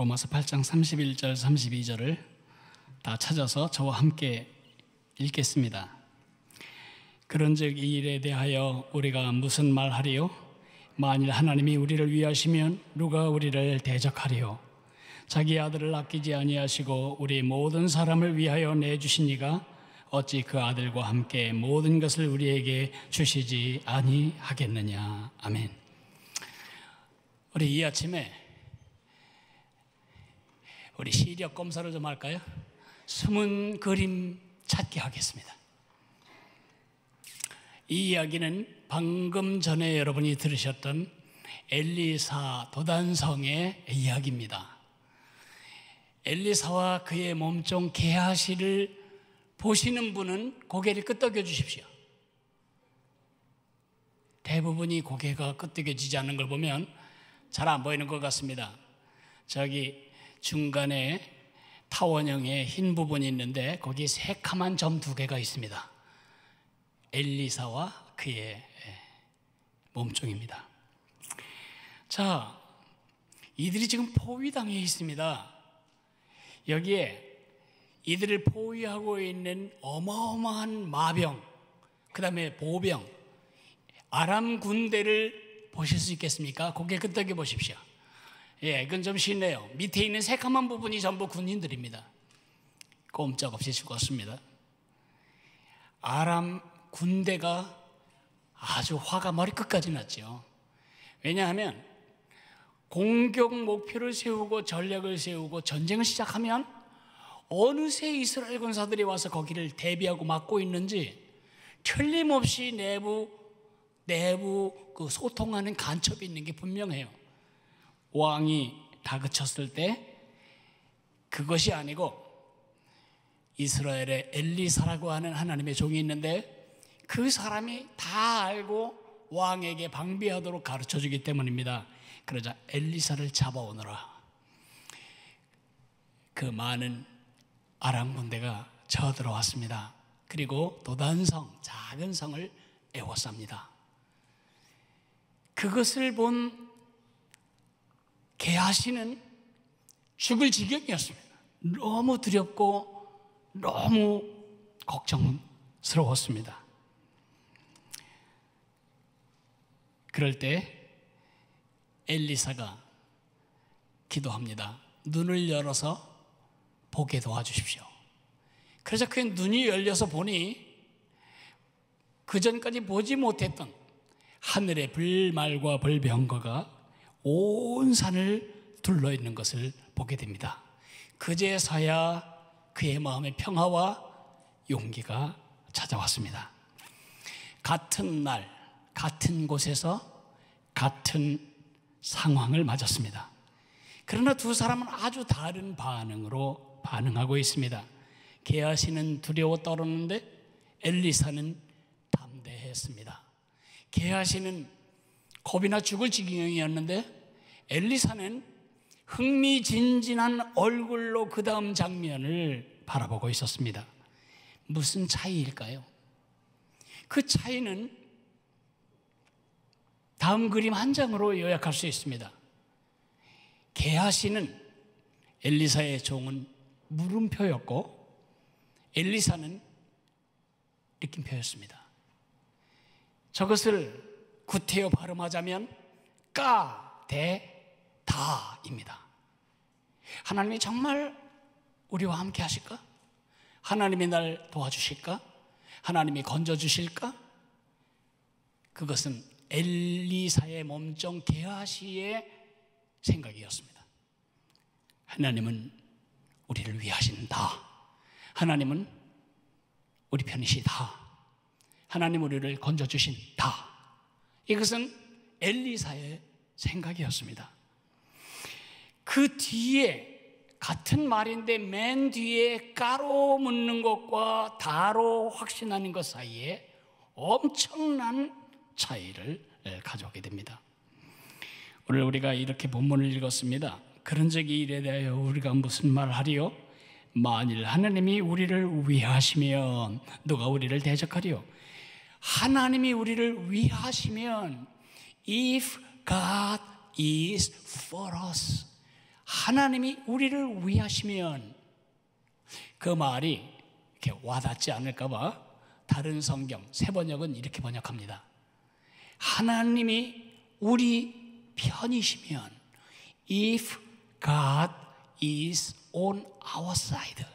로마서 8장 31절 32절을 다 찾아서 저와 함께 읽겠습니다. 그런즉 이 일에 대하여 우리가 무슨 말하리요? 만일 하나님이 우리를 위하시면 누가 우리를 대적하리요? 자기 아들을 아끼지 아니하시고 우리 모든 사람을 위하여 내주시니가 어찌 그 아들과 함께 모든 것을 우리에게 주시지 아니하겠느냐. 아멘. 우리 이 아침에 우리 시력 검사를 좀 할까요? 숨은 그림 찾기 하겠습니다. 이 이야기는 방금 전에 여러분이 들으셨던 엘리사 도단성의 이야기입니다. 엘리사와 그의 몸종 게하시를 보시는 분은 고개를 끄덕여 주십시오. 대부분이 고개가 끄덕여지지 않는 걸 보면 잘 안 보이는 것 같습니다. 저기 중간에 타원형의 흰 부분이 있는데 거기 새카만 점 2개가 있습니다. 엘리사와 그의 몸종입니다. 자, 이들이 지금 포위당해 있습니다. 여기에 이들을 포위하고 있는 어마어마한 마병, 그 다음에 보병, 아람 군대를 보실 수 있겠습니까? 고개 끄덕여 보십시오. 예, 그건 좀 쉽네요. 밑에 있는 새카만 부분이 전부 군인들입니다. 꼼짝없이 죽었습니다. 아람 군대가 아주 화가 머리끝까지 났죠. 왜냐하면 공격 목표를 세우고 전략을 세우고 전쟁을 시작하면 어느새 이스라엘 군사들이 와서 거기를 대비하고 막고 있는지 틀림없이 내부 그 소통하는 간첩이 있는 게 분명해요. 왕이 다그쳤을 때 그것이 아니고 이스라엘의 엘리사라고 하는 하나님의 종이 있는데 그 사람이 다 알고 왕에게 방비하도록 가르쳐주기 때문입니다. 그러자 엘리사를 잡아오너라. 그 많은 아람 군대가 쳐들어왔습니다. 그리고 도단성, 작은 성을 에워쌉니다. 그것을 본 게하시는 죽을 지경이었습니다. 너무 두렵고 너무 걱정스러웠습니다. 그럴 때 엘리사가 기도합니다. 눈을 열어서 보게 도와주십시오. 그래서 그 눈이 열려서 보니 그전까지 보지 못했던 하늘의 불말과 불병거가 온 산을 둘러있는 것을 보게 됩니다. 그제서야 그의 마음의 평화와 용기가 찾아왔습니다. 같은 날, 같은 곳에서 같은 상황을 맞았습니다. 그러나 두 사람은 아주 다른 반응으로 반응하고 있습니다. 게하시는 두려워 떨었는데 엘리사는 담대했습니다. 게하시는 겁이나 죽을 지경이었는데 엘리사는 흥미진진한 얼굴로 그 다음 장면을 바라보고 있었습니다. 무슨 차이일까요? 그 차이는 다음 그림 한 장으로 요약할 수 있습니다. 게하시는 엘리사의 종은 물음표였고 엘리사는 느낌표였습니다. 저것을 구태여 발음하자면 까대다입니다. 하나님이 정말 우리와 함께 하실까? 하나님이 날 도와주실까? 하나님이 건져주실까? 그것은 엘리사의 몸종 게하시의 생각이었습니다. 하나님은 우리를 위하신다. 하나님은 우리 편이시다. 하나님 우리를 건져주신다. 이것은 엘리사의 생각이었습니다. 그 뒤에 같은 말인데 맨 뒤에 까로 묻는 것과 다로 확신하는 것 사이에 엄청난 차이를 가져오게 됩니다. 오늘 우리가 이렇게 본문을 읽었습니다. 그런즉 이 일에 대하여 우리가 무슨 말하리요? 만일 하나님이 우리를 위하시면 누가 우리를 대적하리요? 하나님이 우리를 위하시면 If God is for us, 하나님이 우리를 위하시면, 그 말이 이렇게 와닿지 않을까 봐 다른 성경 새번역은 이렇게 번역합니다. 하나님이 우리 편이시면, if God is on our side,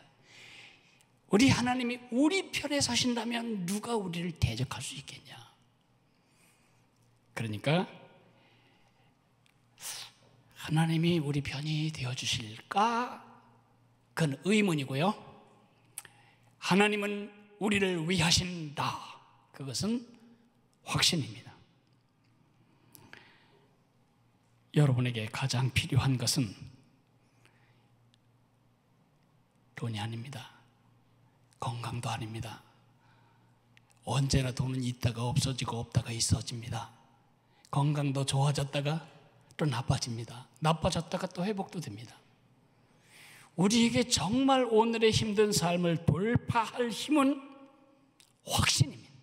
우리 하나님이 우리 편에 서신다면 누가 우리를 대적할 수 있겠냐. 그러니까 하나님이 우리 편이 되어주실까? 그건 의문이고요. 하나님은 우리를 위하신다, 그것은 확신입니다. 여러분에게 가장 필요한 것은 돈이 아닙니다. 건강도 아닙니다. 언제나 돈은 있다가 없어지고 없다가 있어집니다. 건강도 좋아졌다가 또 나빠집니다. 나빠졌다가 또 회복도 됩니다. 우리에게 정말 오늘의 힘든 삶을 돌파할 힘은 확신입니다.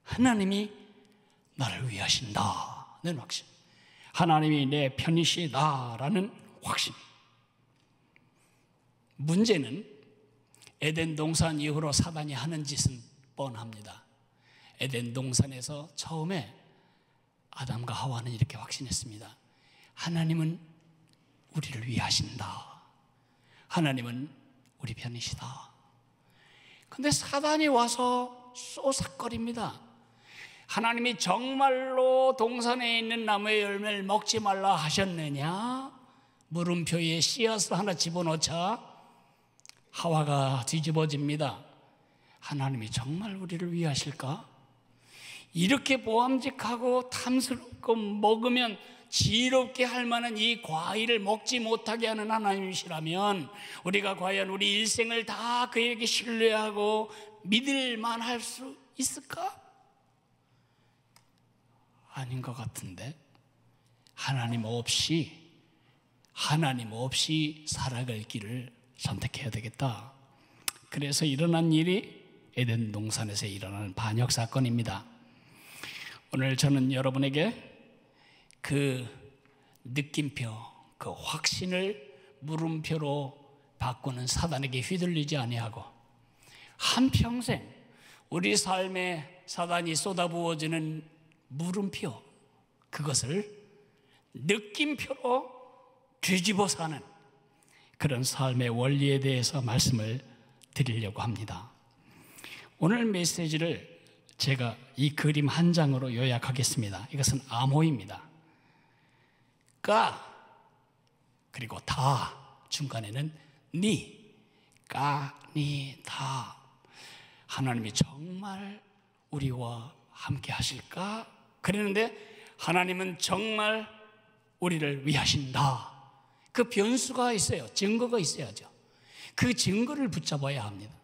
하나님이 나를 위하신다는 확신, 하나님이 내 편이시다라는 확신. 문제는 에덴 동산 이후로 사단이 하는 짓은 뻔합니다. 에덴 동산에서 처음에 아담과 하와는 이렇게 확신했습니다. 하나님은 우리를 위하신다. 하나님은 우리 편이시다. 근데 사단이 와서 쏘삭거립니다. 하나님이 정말로 동산에 있는 나무의 열매를 먹지 말라 하셨느냐? 물음표에 씨앗을 하나 집어넣자 하와가 뒤집어집니다. 하나님이 정말 우리를 위하실까? 이렇게 보암직하고 탐스럽고 먹으면 지롭게 할 만한 이 과일을 먹지 못하게 하는 하나님이시라면 우리가 과연 우리 일생을 다 그에게 신뢰하고 믿을만 할 수 있을까? 아닌 것 같은데, 하나님 없이 살아갈 길을 선택해야 되겠다. 그래서 일어난 일이 에덴 동산에서 일어나는 반역 사건입니다. 오늘 저는 여러분에게 그 느낌표, 그 확신을 물음표로 바꾸는 사단에게 휘둘리지 아니하고 한평생 우리 삶에 사단이 쏟아부어지는 물음표, 그것을 느낌표로 뒤집어 사는 그런 삶의 원리에 대해서 말씀을 드리려고 합니다. 오늘 메시지를 제가 이 그림 한 장으로 요약하겠습니다. 이것은 암호입니다. 까, 그리고 다, 중간에는 니, 까, 니, 다. 하나님이 정말 우리와 함께 하실까? 그랬는데 하나님은 정말 우리를 위하신다. 그 변수가 있어요. 증거가 있어야죠. 그 증거를 붙잡아야 합니다.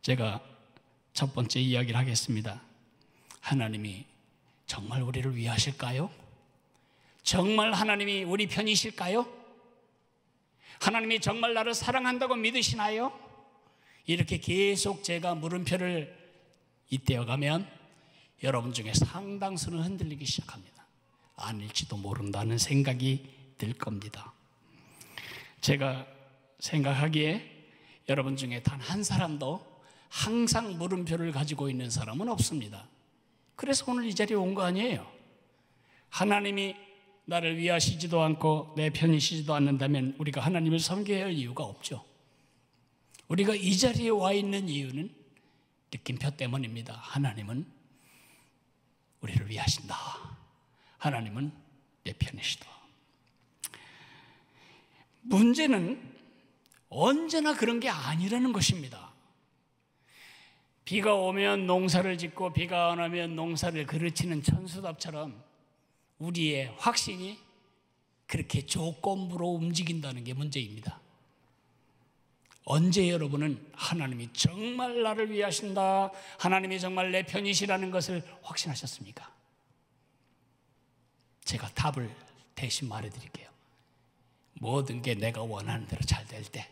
제가 첫 번째 이야기를 하겠습니다. 하나님이 정말 우리를 위하실까요? 정말 하나님이 우리 편이실까요? 하나님이 정말 나를 사랑한다고 믿으시나요? 이렇게 계속 제가 물음표를 잇대어가면 여러분 중에 상당수는 흔들리기 시작합니다. 아닐지도 모른다는 생각이 들 겁니다. 제가 생각하기에 여러분 중에 단 한 사람도 항상 물음표를 가지고 있는 사람은 없습니다. 그래서 오늘 이 자리에 온 거 아니에요. 하나님이 나를 위하시지도 않고 내 편이시지도 않는다면 우리가 하나님을 섬겨야 할 이유가 없죠. 우리가 이 자리에 와 있는 이유는 느낌표 때문입니다. 하나님은 우리를 위하신다. 하나님은 내 편이시다. 문제는 언제나 그런 게 아니라는 것입니다. 비가 오면 농사를 짓고 비가 안 오면 농사를 그르치는 천수답처럼 우리의 확신이 그렇게 조건부로 움직인다는 게 문제입니다. 언제 여러분은 하나님이 정말 나를 위하신다, 하나님이 정말 내 편이시라는 것을 확신하셨습니까? 제가 답을 대신 말해드릴게요. 모든 게 내가 원하는 대로 잘 될 때,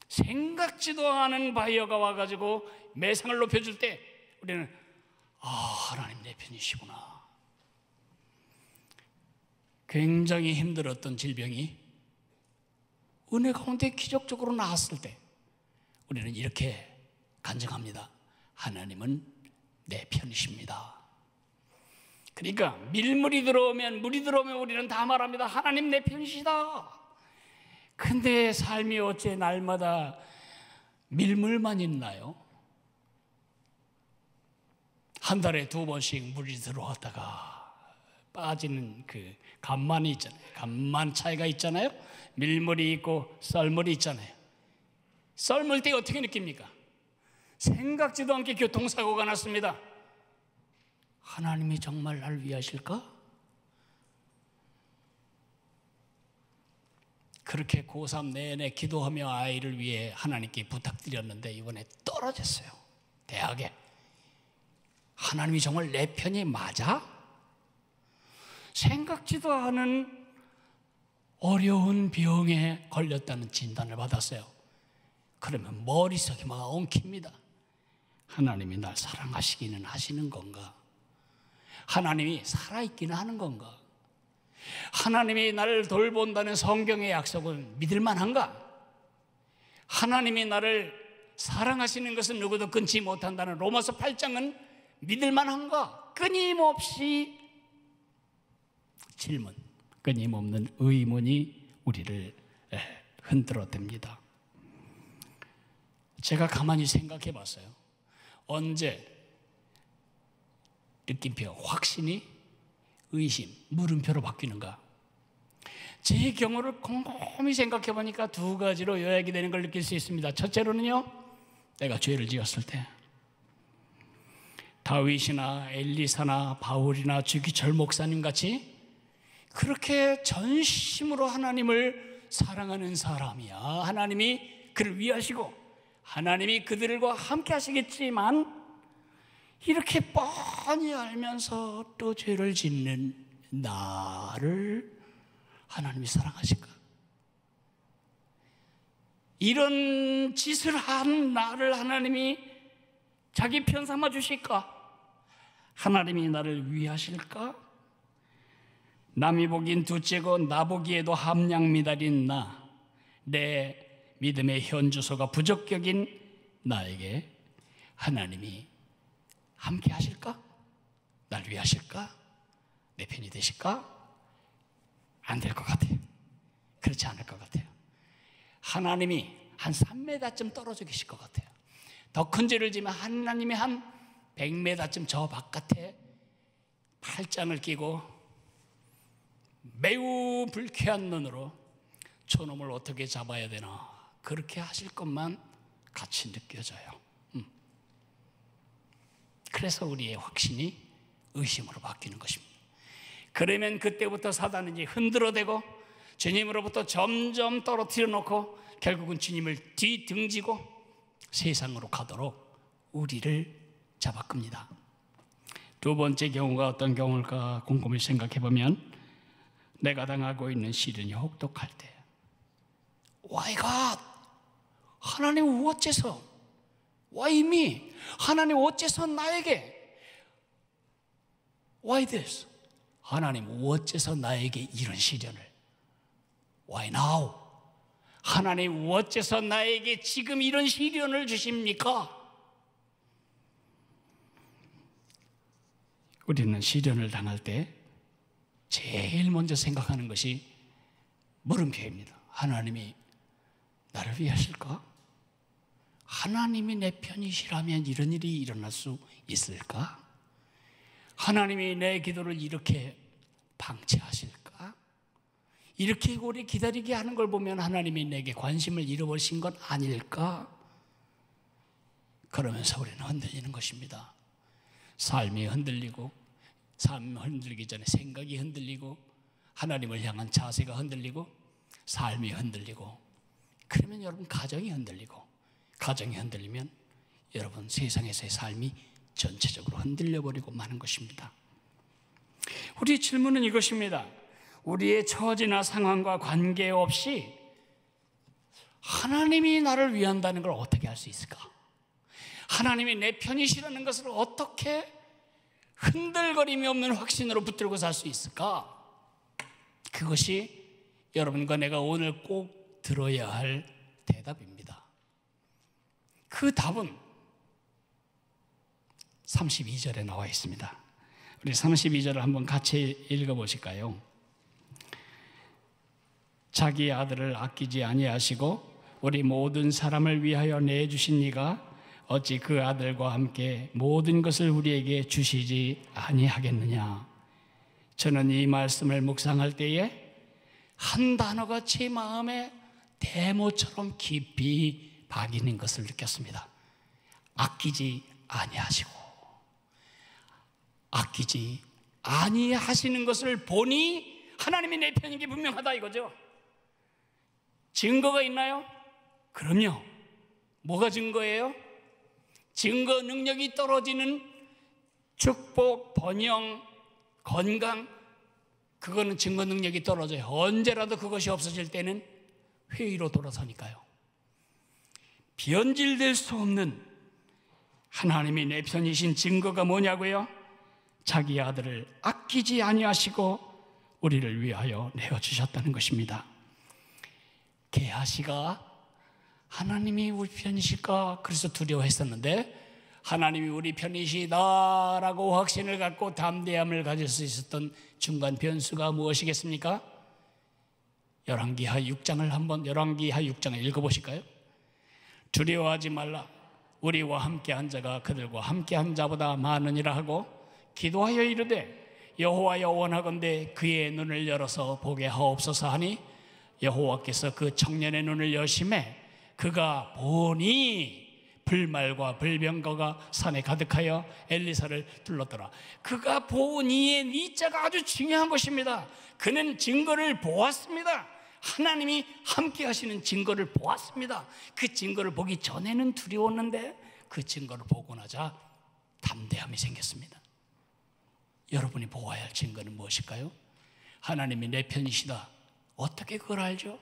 생각지도 않은 바이어가 와가지고 매상을 높여줄 때 우리는 하나님 내 편이시구나. 굉장히 힘들었던 질병이 은혜 가운데 기적적으로 나았을 때 우리는 이렇게 간증합니다. 하나님은 내 편이십니다. 그러니까 물이 들어오면 우리는 다 말합니다. 하나님 내 편이시다. 근데 삶이 어째 날마다 밀물만 있나요? 한 달에 2번씩 물이 들어왔다가 빠지는 그 간만이 있잖아요. 간만 차이가 있잖아요. 밀물이 있고 썰물이 있잖아요. 썰물 때 어떻게 느낍니까? 생각지도 않게 교통사고가 났습니다. 하나님이 정말 날 위하실까? 그렇게 고3 내내 기도하며 아이를 위해 하나님께 부탁드렸는데 이번에 떨어졌어요. 대학에. 하나님이 정말 내 편이 맞아? 생각지도 않은 어려운 병에 걸렸다는 진단을 받았어요. 그러면 머릿속이 막 엉킵니다. 하나님이 날 사랑하시기는 하시는 건가? 하나님이 살아있기는 하는 건가? 하나님이 나를 돌본다는 성경의 약속은 믿을 만한가? 하나님이 나를 사랑하시는 것은 누구도 끊지 못한다는 로마서 8장은 믿을 만한가? 끊임없이 질문, 끊임없는 의문이 우리를 흔들어댑니다. 제가 가만히 생각해 봤어요. 언제 느낌표, 확신이 의심, 물음표로 바뀌는가? 제 경우를 곰곰이 생각해 보니까 2가지로 요약이 되는 걸 느낄 수 있습니다. 첫째로는요, 내가 죄를 지었을 때 다윗이나 엘리사나 바울이나 주기철 목사님 같이 그렇게 전심으로 하나님을 사랑하는 사람이야. 하나님이 그를 위하시고 하나님이 그들과 함께 하시겠지만 이렇게 뻔히 알면서 또 죄를 짓는 나를 하나님이 사랑하실까? 이런 짓을 한 나를 하나님이 자기 편 삼아 주실까? 하나님이 나를 위하실까? 남이 보기엔 둘째고 나 보기에도 함량미달인 나, 내 믿음의 현주소가 부적격인 나에게 하나님이 함께 하실까? 날 위하실까? 내 편이 되실까? 안 될 것 같아요. 그렇지 않을 것 같아요. 하나님이 한 3m쯤 떨어져 계실 것 같아요. 더 큰 죄를 지면 하나님이 한 100m쯤 저 바깥에 팔짱을 끼고 매우 불쾌한 눈으로 저놈을 어떻게 잡아야 되나 그렇게 하실 것만 같이 느껴져요. 그래서 우리의 확신이 의심으로 바뀌는 것입니다. 그러면 그때부터 사단은 이제 흔들어대고 주님으로부터 점점 떨어뜨려 놓고 결국은 주님을 뒤등지고 세상으로 가도록 우리를 잡아끕니다. 2번째 경우가 어떤 경우일까 곰곰이 생각해 보면 내가 당하고 있는 시련이 혹독할 때 Why God? 하나님 어째서? Why me? 하나님 어째서 나에게? Why this? 하나님 어째서 나에게 이런 시련을? Why now? 하나님 어째서 나에게 지금 이런 시련을 주십니까? 우리는 시련을 당할 때 제일 먼저 생각하는 것이 물음표입니다. 하나님이 나를 위하실까? 하나님이 내 편이시라면 이런 일이 일어날 수 있을까? 하나님이 내 기도를 이렇게 방치하실까? 이렇게 오래 기다리게 하는 걸 보면 하나님이 내게 관심을 잃어버리신 건 아닐까? 그러면서 우리는 흔들리는 것입니다. 삶이 흔들리고 삶 흔들리기 전에 생각이 흔들리고 하나님을 향한 자세가 흔들리고 삶이 흔들리고 그러면 여러분 가정이 흔들리고 가정이 흔들리면 여러분 세상에서의 삶이 전체적으로 흔들려버리고 마는 것입니다. 우리 질문은 이것입니다. 우리의 처지나 상황과 관계없이 하나님이 나를 위한다는 걸 어떻게 할 수 있을까? 하나님이 내 편이시라는 것을 어떻게 흔들거림이 없는 확신으로 붙들고 살 수 있을까? 그것이 여러분과 내가 오늘 꼭 들어야 할 대답입니다. 그 답은 32절에 나와 있습니다. 우리 32절을 한번 같이 읽어보실까요? 자기 아들을 아끼지 아니하시고 우리 모든 사람을 위하여 내주신 이가 어찌 그 아들과 함께 모든 것을 우리에게 주시지 아니하겠느냐. 저는 이 말씀을 묵상할 때에 한 단어가 제 마음에 대모처럼 깊이 박이는 것을 느꼈습니다. 아끼지 아니하시고. 아끼지 아니하시는 것을 보니 하나님이 내 편인 게 분명하다 이거죠. 증거가 있나요? 그럼요. 뭐가 증거예요? 증거 능력이 떨어지는 축복, 번영, 건강, 그거는 증거 능력이 떨어져요. 언제라도 그것이 없어질 때는 회의로 돌아서니까요. 변질될 수 없는 하나님이 내 편이신 증거가 뭐냐고요? 자기 아들을 아끼지 아니하시고 우리를 위하여 내어주셨다는 것입니다. 게하시가 하나님이 우리 편이실까? 그래서 두려워했었는데 하나님이 우리 편이시다라고 확신을 갖고 담대함을 가질 수 있었던 중간 변수가 무엇이겠습니까? 열왕기하 6장을 읽어보실까요? 두려워하지 말라. 우리와 함께한 자가 그들과 함께한 자보다 많으니라 하고 기도하여 이르되 여호와여 원하건대 그의 눈을 열어서 보게 하옵소서 하니 여호와께서 그 청년의 눈을 여심해 그가 보니 불말과 불병거가 산에 가득하여 엘리사를 둘렀더라. 그가 보니의 니자가 아주 중요한 것입니다. 그는 증거를 보았습니다. 하나님이 함께 하시는 증거를 보았습니다. 그 증거를 보기 전에는 두려웠는데 그 증거를 보고 나자 담대함이 생겼습니다. 여러분이 보아야 할 증거는 무엇일까요? 하나님이 내 편이시다. 어떻게 그걸 알죠?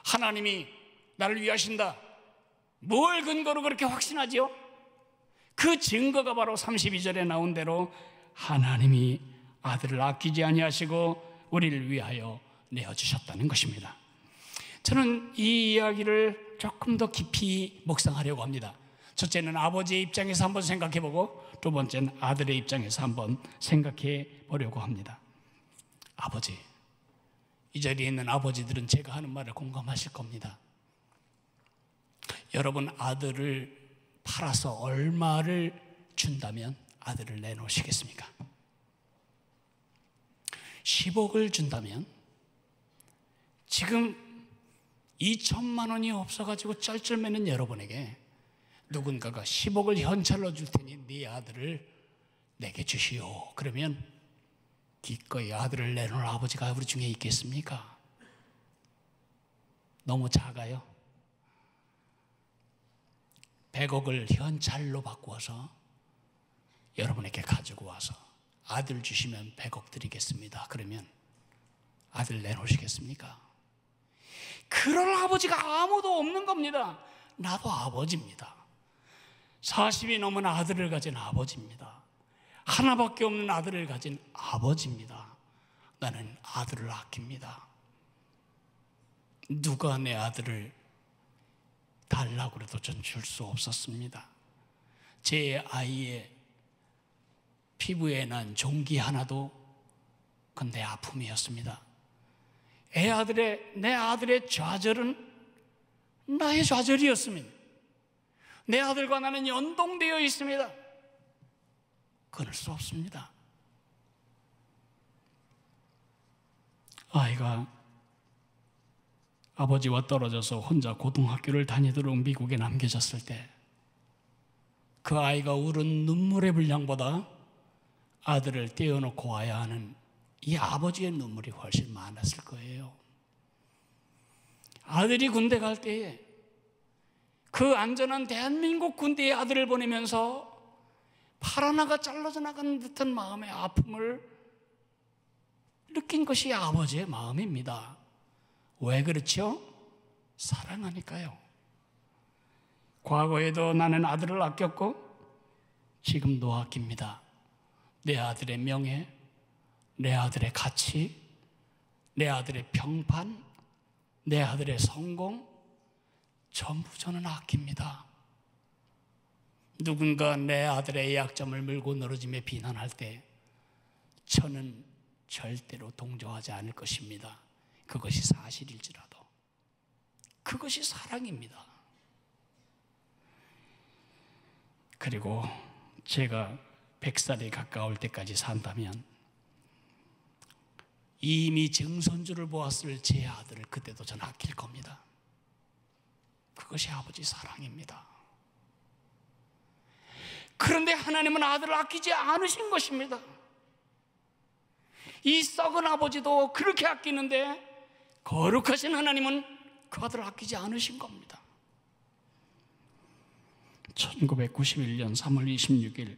하나님이 나를 위하신다. 뭘 근거로 그렇게 확신하지요? 그 증거가 바로 32절에 나온 대로 하나님이 아들을 아끼지 아니하시고 우리를 위하여 내어주셨다는 것입니다. 저는 이 이야기를 조금 더 깊이 묵상하려고 합니다. 첫째는 아버지의 입장에서 한번 생각해보고 두 번째는 아들의 입장에서 한번 생각해 보려고 합니다. 아버지, 이 자리에 있는 아버지들은 제가 하는 말을 공감하실 겁니다. 여러분 아들을 팔아서 얼마를 준다면 아들을 내놓으시겠습니까? 10억을 준다면 지금 2천만 원이 없어가지고 쩔쩔매는 여러분에게 누군가가 10억을 현찰로 줄 테니 네 아들을 내게 주시오. 그러면 기꺼이 아들을 내놓을 아버지가 우리 중에 있겠습니까? 너무 작아요. 100억을 현찰로 바꾸어서 여러분에게 가지고 와서 아들 주시면 100억 드리겠습니다. 그러면 아들 내놓으시겠습니까? 그럴 아버지가 아무도 없는 겁니다. 나도 아버지입니다. 40이 넘은 아들을 가진 아버지입니다. 하나밖에 없는 아들을 가진 아버지입니다. 나는 아들을 아낍니다. 누가 내 아들을 달라고 해도 전 줄 수 없었습니다. 제 아이의 피부에 난 종기 하나도 그건 내 아픔이었습니다. 내 아들의 좌절은 나의 좌절이었습니다. 내 아들과 나는 연동되어 있습니다. 끊을 수 없습니다. 아이가 아버지와 떨어져서 혼자 고등학교를 다니도록 미국에 남겨졌을 때 그 아이가 울은 눈물의 분량보다 아들을 떼어놓고 와야 하는 이 아버지의 눈물이 훨씬 많았을 거예요. 아들이 군대 갈 때에 그 안전한 대한민국 군대에 아들을 보내면서 팔 하나가 잘라져 나가는 듯한 마음의 아픔을 느낀 것이 아버지의 마음입니다. 왜 그렇죠? 사랑하니까요. 과거에도 나는 아들을 아꼈고 지금도 아낍니다. 내 아들의 명예, 내 아들의 가치, 내 아들의 평판, 내 아들의 성공, 전부 저는 아낍니다. 누군가 내 아들의 약점을 물고 늘어지며 비난할 때 저는 절대로 동조하지 않을 것입니다. 그것이 사실일지라도. 그것이 사랑입니다. 그리고 제가 100살에 가까울 때까지 산다면 이미 증손주를 보았을 제 아들을 그때도 저는 아낄 겁니다. 그것이 아버지 사랑입니다. 그런데 하나님은 아들을 아끼지 않으신 것입니다. 이 썩은 아버지도 그렇게 아끼는데 거룩하신 하나님은 그 아들을 아끼지 않으신 겁니다. 1991년 3월 26일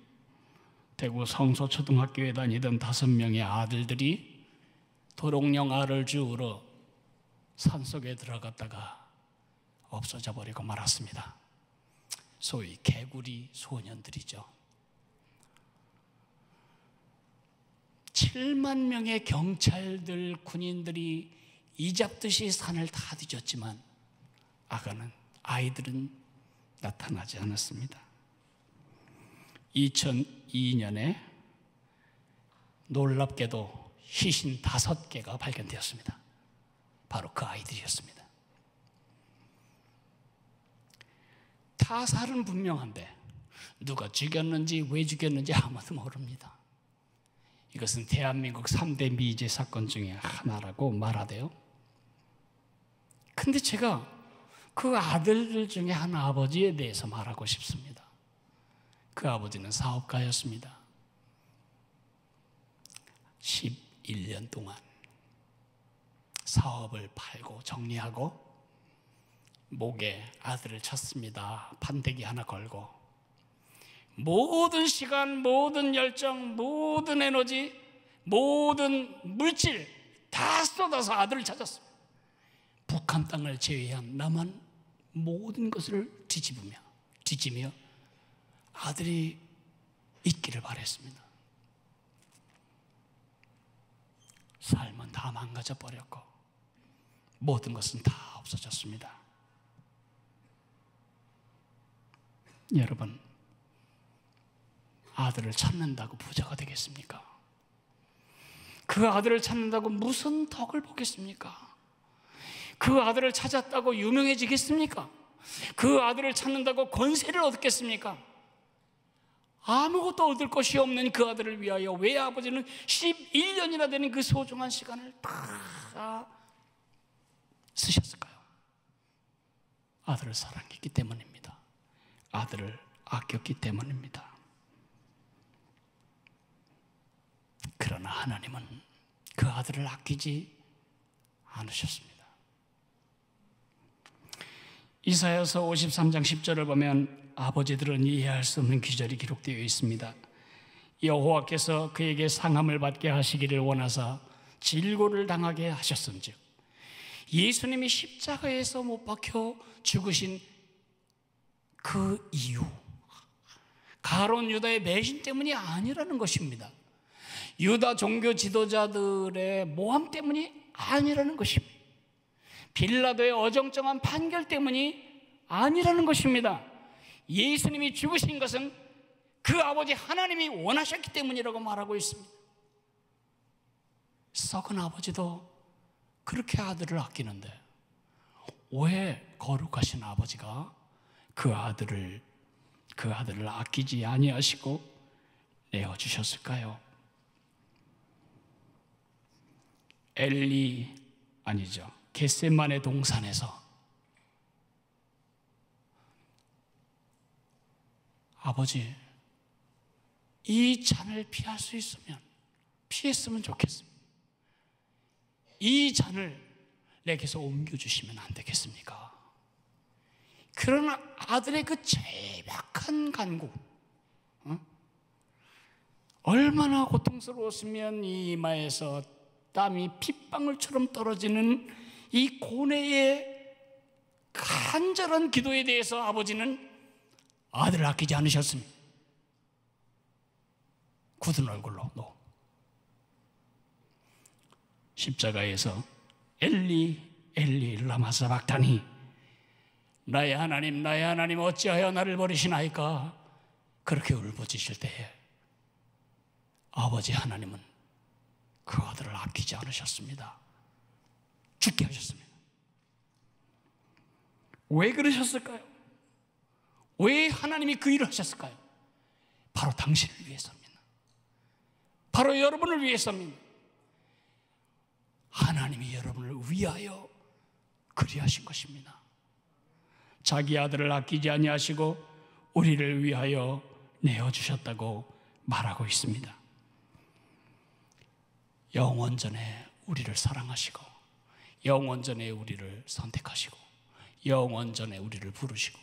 대구 성서초등학교에 다니던 5명의 아들들이 도롱뇽 알을 주우러 산속에 들어갔다가 없어져 버리고 말았습니다. 소위 개구리 소년들이죠. 7만 명의 경찰들, 군인들이 이잡듯이 산을 다 뒤졌지만 아이들은 나타나지 않았습니다. 2002년에 놀랍게도 시신 5개가 발견되었습니다. 바로 그 아이들이었습니다. 타살은 분명한데 누가 죽였는지 왜 죽였는지 아무도 모릅니다. 이것은 대한민국 3대 미제 사건 중에 하나라고 말하대요. 근데 제가 그 아들들 중에 한 아버지에 대해서 말하고 싶습니다. 그 아버지는 사업가였습니다. 11년 동안 사업을 팔고 정리하고 목에 아들을 쳤습니다. 판때기 하나 걸고 모든 시간, 모든 열정, 모든 에너지, 모든 물질 다 쏟아서 아들을 찾았습니다. 북한 땅을 제외한 남한 모든 것을 뒤지며 아들이 있기를 바랬습니다. 삶은 다 망가져 버렸고 모든 것은 다 없어졌습니다. 여러분, 아들을 찾는다고 부자가 되겠습니까? 그 아들을 찾는다고 무슨 덕을 보겠습니까? 그 아들을 찾았다고 유명해지겠습니까? 그 아들을 찾는다고 권세를 얻겠습니까? 아무것도 얻을 것이 없는 그 아들을 위하여 왜 아버지는 11년이나 되는 그 소중한 시간을 다 쓰셨을까요? 아들을 사랑했기 때문입니다. 아들을 아꼈기 때문입니다. 그러나 하나님은 그 아들을 아끼지 않으셨습니다. 이사야서 53장 10절을 보면 아버지들은 이해할 수 없는 기절이 기록되어 있습니다. 여호와께서 그에게 상함을 받게 하시기를 원하사 질고를 당하게 하셨은즉, 예수님이 십자가에서 못 박혀 죽으신 그 이유, 가룟 유다의 매신 때문이 아니라는 것입니다. 유다 종교 지도자들의 모함 때문이 아니라는 것입니다. 빌라도의 어정쩡한 판결 때문이 아니라는 것입니다. 예수님이 죽으신 것은 그 아버지 하나님이 원하셨기 때문이라고 말하고 있습니다. 썩은 아버지도 그렇게 아들을 아끼는데 왜 거룩하신 아버지가 그 아들을 아끼지 아니하시고 내어주셨을까요? 겟세마네 동산에서 아버지, 이 잔을 피할 수 있으면 피했으면 좋겠습니다. 이 잔을 내게서 옮겨주시면 안 되겠습니까? 그러나 아들의 그 절박한 간구, 얼마나 고통스러웠으면 이 이마에서 땀이 핏방울처럼 떨어지는 이 고뇌의 간절한 기도에 대해서 아버지는 아들을 아끼지 않으셨습니다. 굳은 얼굴로 십자가에서 엘리 엘리 라마 사박다니, 나의 하나님 어찌하여 나를 버리시나이까, 그렇게 울부짖을 때에 아버지 하나님은 그 아들을 아끼지 않으셨습니다. 죽게 하셨습니다. 왜 그러셨을까요? 왜 하나님이 그 일을 하셨을까요? 바로 당신을 위해서입니다. 바로 여러분을 위해서입니다. 하나님이 여러분을 위하여 그리하신 것입니다. 자기 아들을 아끼지 아니하시고 우리를 위하여 내어주셨다고 말하고 있습니다. 영원전에 우리를 사랑하시고, 영원전에 우리를 선택하시고, 영원전에 우리를 부르시고,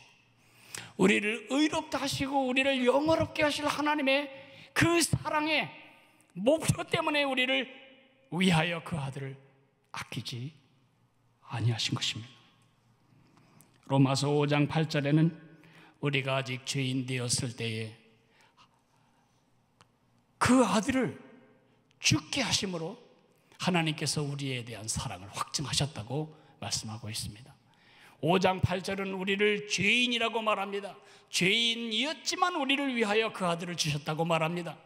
우리를 의롭다 하시고 우리를 영원롭게 하실 하나님의 그 사랑의 목표 때문에 우리를 위하여 그 아들을 아끼지 아니하신 것입니다. 로마서 5장 8절에는 우리가 아직 죄인 되었을 때에 그 아들을 죽게 하심으로 하나님께서 우리에 대한 사랑을 확증하셨다고 말씀하고 있습니다. 5장 8절은 우리를 죄인이라고 말합니다. 죄인이었지만 우리를 위하여 그 아들을 주셨다고 말합니다.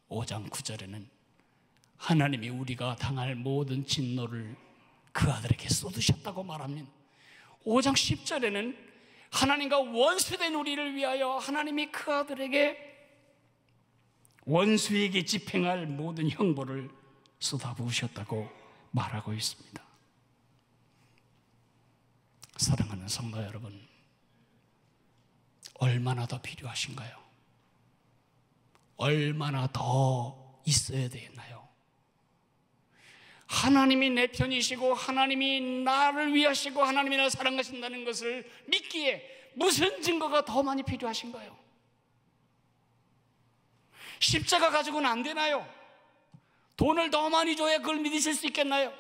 5장 9절에는 하나님이 우리가 당할 모든 진노를 그 아들에게 쏟으셨다고 말합니다. 5장 10절에는 하나님과 원수된 우리를 위하여 하나님이 그 아들에게 원수에게 집행할 모든 형벌을 쏟아부으셨다고 말하고 있습니다. 사랑하는 성도 여러분, 얼마나 더 필요하신가요? 얼마나 더 있어야 되겠나요? 하나님이 내 편이시고 하나님이 나를 위하시고 하나님이 나를 사랑하신다는 것을 믿기에 무슨 증거가 더 많이 필요하신가요? 십자가 가지고는 안 되나요? 돈을 더 많이 줘야 그걸 믿으실 수 있겠나요?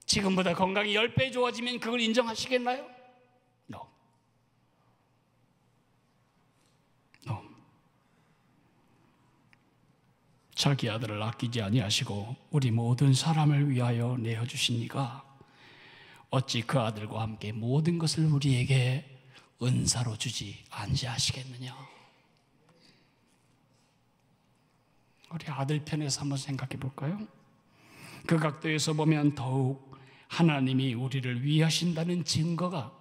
지금보다 건강이 10배 좋아지면 그걸 인정하시겠나요? No. No. 자기 아들을 아끼지 아니하시고 우리 모든 사람을 위하여 내어주신 이가 어찌 그 아들과 함께 모든 것을 우리에게 은사로 주지 아니하시겠느냐? 우리 아들 편에서 한번 생각해 볼까요? 그 각도에서 보면 더욱 하나님이 우리를 위하신다는 증거가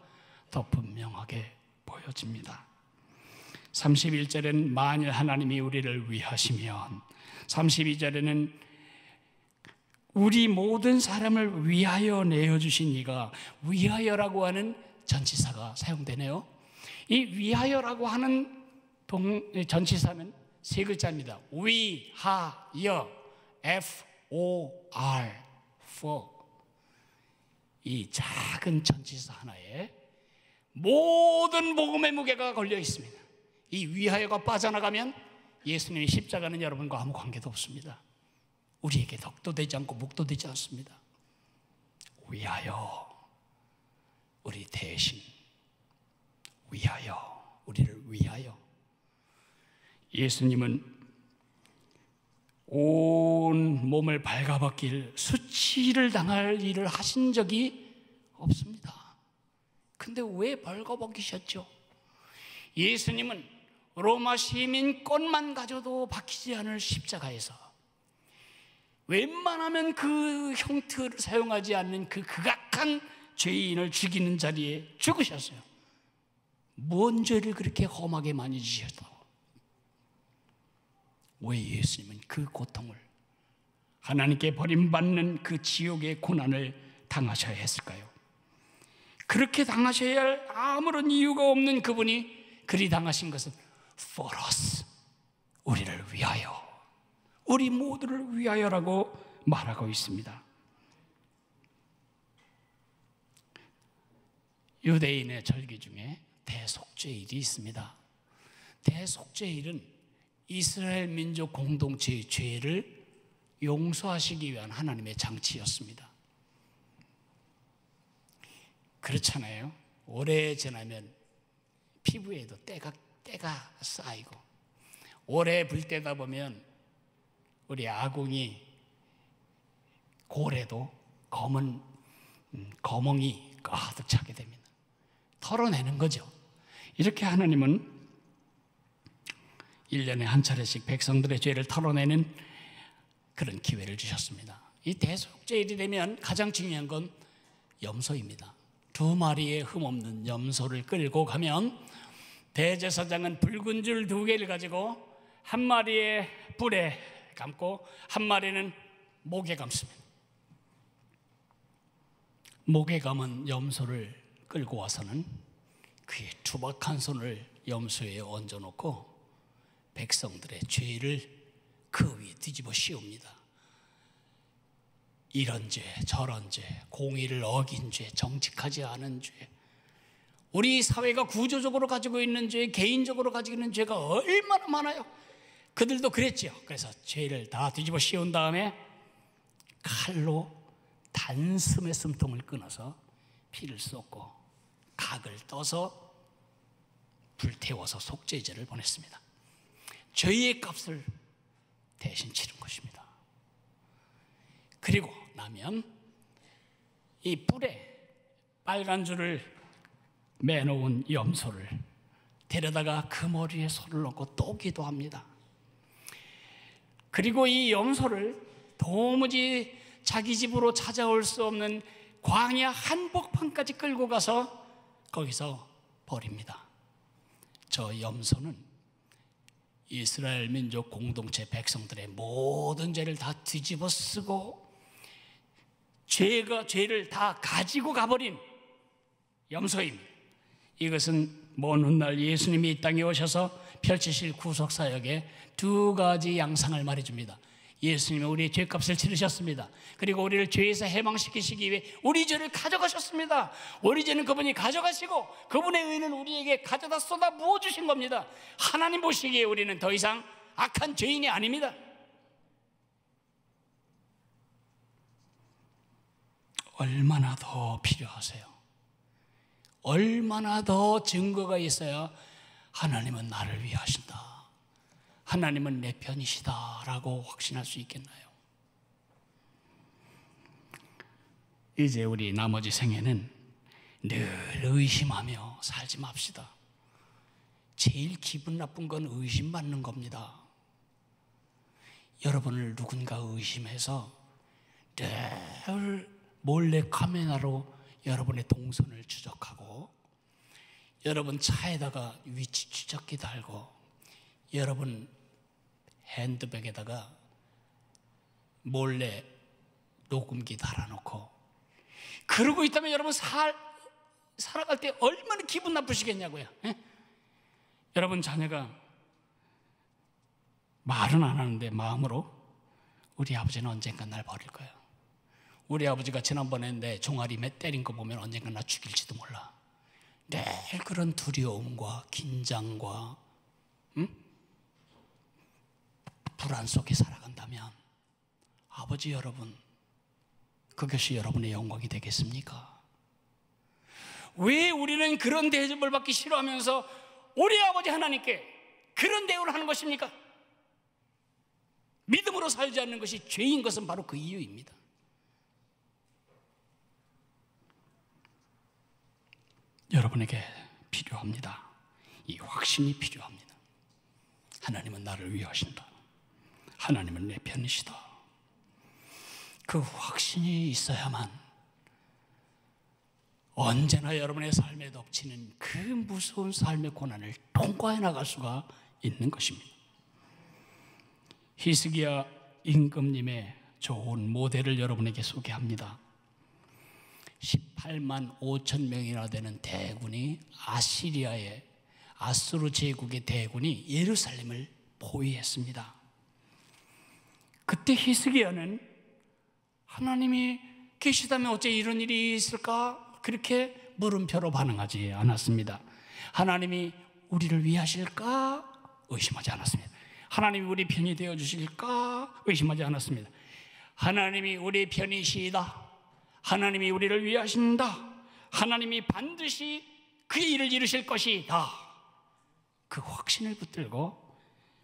더 분명하게 보여집니다. 31절에는 만일 하나님이 우리를 위하시면, 32절에는 우리 모든 사람을 위하여 내어주신 이가, 위하여라고 하는 전치사가 사용되네요. 이 위하여라고 하는 전치사는 세 글자입니다. 위하여, F-O-R, for. 이 작은 전치사 하나에 모든 복음의 무게가 걸려 있습니다. 이 위하여가 빠져나가면 예수님의 십자가는 여러분과 아무 관계도 없습니다. 우리에게 덕도 되지 않고 묵도 되지 않습니다. 위하여, 우리 대신, 위하여, 우리를 위하여. 예수님은 온 몸을 발가벗길 수치를 당할 일을 하신 적이 없습니다. 근데 왜 발가벗기셨죠? 예수님은 로마 시민 꽃만 가져도 박히지 않을 십자가에서 웬만하면 그 형태를 사용하지 않는 그 극악한 죄인을 죽이는 자리에 죽으셨어요. 뭔 죄를 그렇게 험하게 많이 지셨다고? 왜 예수님은 그 고통을, 하나님께 버림받는 그 지옥의 고난을 당하셔야 했을까요? 그렇게 당하셔야 할 아무런 이유가 없는 그분이 그리 당하신 것은 for us, 우리를 위하여, 우리 모두를 위하여라고 말하고 있습니다. 유대인의 절기 중에 대속죄일이 있습니다. 대속죄일은 이스라엘 민족 공동체의 죄를 용서하시기 위한 하나님의 장치였습니다. 그렇잖아요. 오래 지나면 피부에도 때가 쌓이고, 오래 불 때다 보면 우리 아궁이 고래도 검은 거멍이 가득 차게 됩니다. 털어내는 거죠. 이렇게 하나님은 1년에 한 차례씩 백성들의 죄를 털어내는 그런 기회를 주셨습니다. 이 대속죄일이 되면 가장 중요한 건 염소입니다. 2마리의 흠없는 염소를 끌고 가면 대제사장은 붉은 줄 2개를 가지고 1마리의 뿔에 감고 1마리는 목에 감습니다. 목에 감은 염소를 끌고 와서는 그의 투박한 손을 염소에 얹어놓고 백성들의 죄를 그 위에 뒤집어 씌웁니다. 이런 죄, 저런 죄, 공의를 어긴 죄, 정직하지 않은 죄, 우리 사회가 구조적으로 가지고 있는 죄, 개인적으로 가지고 있는 죄가 얼마나 많아요. 그들도 그랬죠. 그래서 죄를 다 뒤집어 씌운 다음에 칼로 단숨에 숨통을 끊어서 피를 쏟고 각을 떠서 불태워서 속죄제를 보냈습니다. 죄의 값을 대신 치른 것입니다. 그리고 나면 이 뿔에 빨간 줄을 매놓은 염소를 데려다가 그 머리에 손을 얹고 또 기도합니다. 그리고 이 염소를 도무지 자기 집으로 찾아올 수 없는 광야 한복판까지 끌고 가서 거기서 버립니다. 저 염소는 이스라엘 민족 공동체 백성들의 모든 죄를 다 뒤집어 쓰고 죄를 다 가지고 가버린 염소입니다. 이것은 먼 훗날 예수님이 이 땅에 오셔서 펼치실 구속사역의 2가지 양상을 말해줍니다. 예수님이 우리의 죄값을 치르셨습니다. 그리고 우리를 죄에서 해방시키시기 위해 우리 죄를 가져가셨습니다. 우리 죄는 그분이 가져가시고 그분의 의는 우리에게 가져다 쏟아 부어주신 겁니다. 하나님 보시기에 우리는 더 이상 악한 죄인이 아닙니다. 얼마나 더 필요하세요? 얼마나 더 증거가 있어야 하나님은 나를 위해 하신다, 하나님은 내 편이시다 라고 확신할 수 있겠나요? 이제 우리 나머지 생애는 늘 의심하며 살지 맙시다. 제일 기분 나쁜 건 의심받는 겁니다. 여러분을 누군가 의심해서 늘 몰래 카메라로 여러분의 동선을 추적하고 여러분 차에다가 위치 추적기 달고 여러분 핸드백에다가 몰래 녹음기 달아놓고 그러고 있다면 여러분 살아갈 때 얼마나 기분 나쁘시겠냐고요. 에? 여러분 자녀가 말은 안 하는데 마음으로 우리 아버지는 언젠가 날 버릴 거야. 우리 아버지가 지난번에 내 종아리 때린 거 보면 언젠가 나 죽일지도 몰라. 늘 그런 두려움과 긴장과 불안 속에 살아간다면 아버지 여러분, 그것이 여러분의 영광이 되겠습니까? 왜 우리는 그런 대접을 받기 싫어하면서 우리 아버지 하나님께 그런 대우를 하는 것입니까? 믿음으로 살지 않는 것이 죄인 것은 바로 그 이유입니다. 여러분에게 필요합니다. 이 확신이 필요합니다. 하나님은 나를 위하신다. 하나님은 내 편이시다. 그 확신이 있어야만 언제나 여러분의 삶에 덮치는 그 무서운 삶의 고난을 통과해 나갈 수가 있는 것입니다. 히스기야 임금님의 좋은 모델을 여러분에게 소개합니다. 18만 5천 명이나 되는 대군이 아수르 제국의 대군이 예루살렘을 포위했습니다. 그때 히스기야는 하나님이 계시다면 어째 이런 일이 있을까? 그렇게 물음표로 반응하지 않았습니다. 하나님이 우리를 위하실까? 의심하지 않았습니다. 하나님이 우리 편이 되어주실까? 의심하지 않았습니다. 하나님이 우리 편이시다. 하나님이 우리를 위하신다. 하나님이 반드시 그 일을 이루실 것이다. 그 확신을 붙들고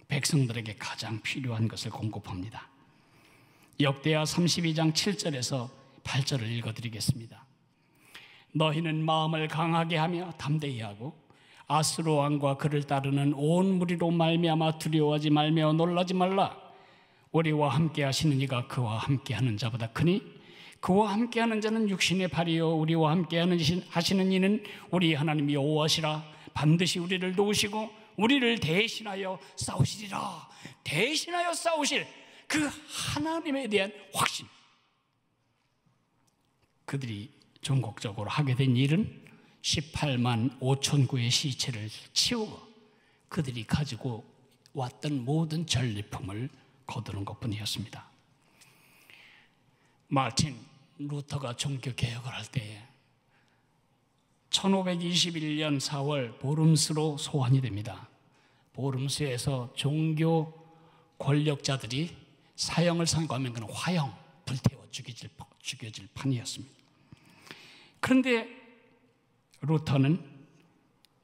백성들에게 가장 필요한 것을 공급합니다. 역대하 32장 7절에서 8절을 읽어드리겠습니다. 너희는 마음을 강하게 하며 담대히 하고 아수르 왕과 그를 따르는 온 무리로 말미암아 두려워하지 말며 놀라지 말라. 우리와 함께 하시는 이가 그와 함께 하는 자보다 크니 그와 함께 하는 자는 육신의 발이요 우리와 함께 하시는 이는 우리 하나님 여호와시라. 반드시 우리를 도우시고 우리를 대신하여 싸우시리라. 대신하여 싸우실 그 하나님에 대한 확신. 그들이 전국적으로 하게 된 일은 18만 5천 구의 시체를 치우고 그들이 가지고 왔던 모든 전리품을 거두는 것뿐이었습니다. 마틴 루터가 종교개혁을 할 때에 1521년 4월 보름스로 소환이 됩니다. 보름스에서 종교 권력자들이 사형을 선고하면 그는 화형, 불태워 죽여질 판이었습니다. 그런데 루터는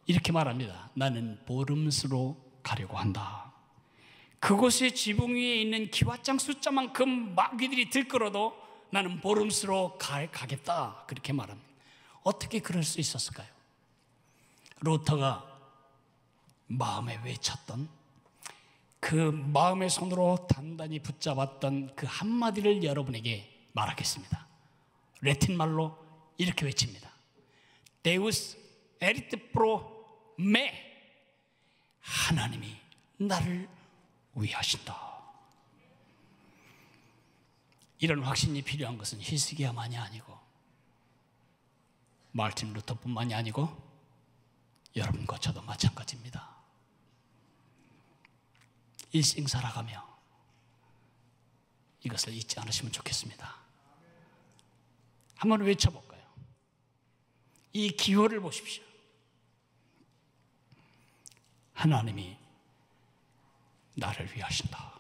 이렇게 말합니다. 나는 보름스로 가려고 한다. 그곳의 지붕 위에 있는 기와장 숫자만큼 마귀들이 들끓어도 나는 보름스로 가겠다. 그렇게 말합니다. 어떻게 그럴 수 있었을까요? 루터가 마음에 외쳤던 그 마음의 손으로 단단히 붙잡았던 그 한마디를 여러분에게 말하겠습니다. 라틴 말로 이렇게 외칩니다. Deus erit pro me. 하나님이 나를 위하신다. 이런 확신이 필요한 것은 히스기야만이 아니고 마틴 루터뿐만이 아니고 여러분과 저도 마찬가지입니다. 일생 살아가며 이것을 잊지 않으시면 좋겠습니다. 한번 외쳐볼까요? 이 기호를 보십시오. 하나님이 나를 위하신다.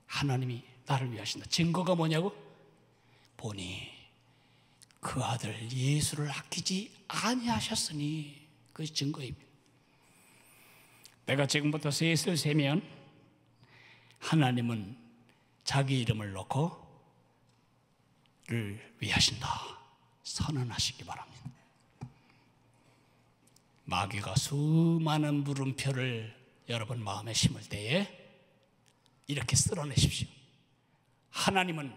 하나님이 나를 위하신다. 증거가 뭐냐고? 보니 그 아들 예수를 아끼지 아니하셨으니 그것이 증거입니다. 내가 지금부터 셋을 세면 하나님은 자기 이름을 놓고 를 위하신다 선언하시기 바랍니다. 마귀가 수많은 물음표를 여러분 마음에 심을 때에 이렇게 쓸어내십시오. 하나님은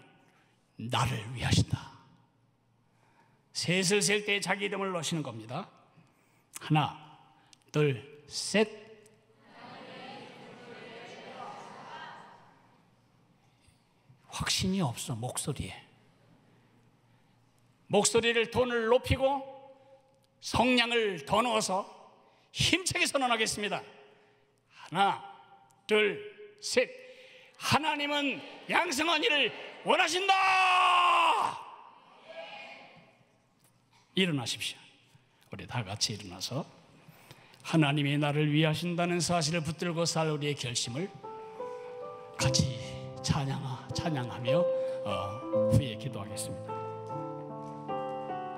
나를 위하신다. 셋을 셀 때 자기 이름을 넣으시는 겁니다. 하나, 둘, 셋. 확신이 없어. 목소리에. 목소리를 톤을 높이고 성량을 더 넣어서 힘차게 선언하겠습니다. 하나, 둘, 셋. 하나님은 양성한 일을 원하신다. 일어나십시오. 우리 다 같이 일어나서 하나님이 나를 위하신다는 사실을 붙들고 살 우리의 결심을 같이 찬양하며 후에 기도하겠습니다.